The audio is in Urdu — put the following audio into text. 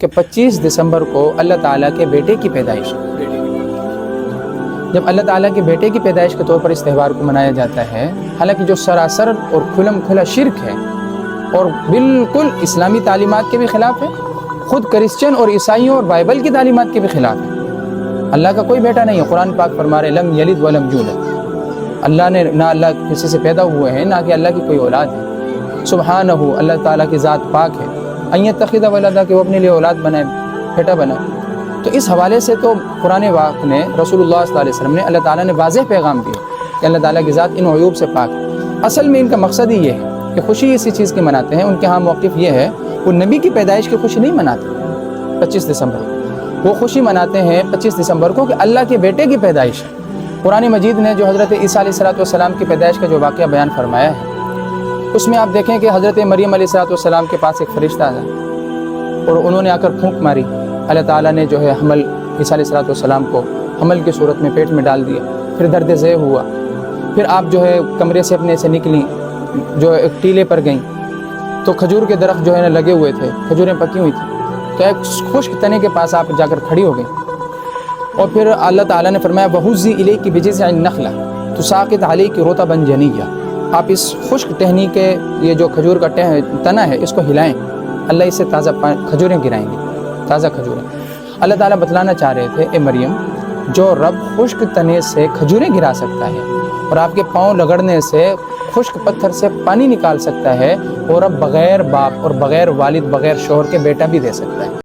کہ 25 دسمبر کو اللہ تعالیٰ کے بیٹے کی پیدائش ہے۔ جب اللہ تعالیٰ کے بیٹے کی پیدائش کے طور پر اس تہوار کو منایا جاتا ہے، حالانکہ جو سراسر اور کھلم کھلا شرک ہے اور بالکل اسلامی تعلیمات کے بھی خلاف ہے، خود کرسچن اور عیسائیوں اور بائبل کی تعلیمات کے بھی خلاف ہے۔ اللہ کا کوئی بیٹا نہیں ہے۔ قرآن پاک فرما رہے لم یلد ولم یولد، اللہ نے نہ اللہ کسی سے پیدا ہوئے ہیں، نہ کہ اللہ کی کوئی اولاد ہے۔ سبحانہ، اللہ تعالیٰ کی ذات پاک ہے، ان یتخذ ولدا، کہ وہ اپنے لیے اولاد بنائے، بیٹا بنائے۔ تو اس حوالے سے تو قرآن پاک نے، رسول اللہ صلی اللہ علیہ وسلم نے، اللہ تعالیٰ نے واضح پیغام دیا کہ اللہ تعالیٰ کی ذات ان عیوب سے پاک ہے۔ اصل میں ان کا مقصد ہی یہ ہے کہ خوشی اسی چیز کی مناتے ہیں۔ ان کے ہاں موقف یہ ہے، وہ نبی کی پیدائش کی خوشی نہیں مناتے 25 دسمبر کو، وہ خوشی مناتے ہیں 25 دسمبر کو کہ اللہ کے بیٹے کی پیدائش ہے۔ قرآن مجید نے جو حضرت عیسیٰ علیہ السلام کی پیدائش کا جو واقعہ بیان فرمایا ہے، اس میں آپ دیکھیں کہ حضرت مریم علیہ السلام کے پاس ایک فرشتہ آیا اور انہوں نے آ کر پھونک ماری۔ اللہ تعالیٰ نے جو ہے حمل عیسیٰ علیہ السلام کو حمل کی صورت میں پیٹ میں ڈال دیا، پھر درد ذیل ہوا، پھر آپ جو ہے کمرے سے اپنے سے نکلیں، جو ایک ٹیلے پر گئیں تو کھجور کے درخت جو ہے نا لگے ہوئے تھے، کھجوریں پکی ہوئی تھیں، تو ایک خشک تنے کے پاس آپ جا کر کھڑی ہو گئیں، اور پھر اللہ تعالیٰ نے فرمایا وَهُزِّي إِلَيْكِ بِجِذْعِ النَّخْلَةِ تُسَاقِطْ عَلَيْكِ رُطَبًا جَنِيًّا، آپ اس خشک ٹہنی کے یہ جو کھجور کا تنا ہے اس کو ہلائیں، اللہ اس سے تازہ کھجوریں گرائیں گے، تازہ کھجوریں۔ اللہ تعالیٰ بتلانا چاہ رہے تھے اے مریم، جو رب خشک تنے سے کھجوریں گرا سکتا ہے اور آپ کے پاؤں رگڑنے سے خشک پتھر سے پانی نکال سکتا ہے، اور اب بغیر باپ اور بغیر والد بغیر شوہر کے بیٹا بھی دے سکتا ہے۔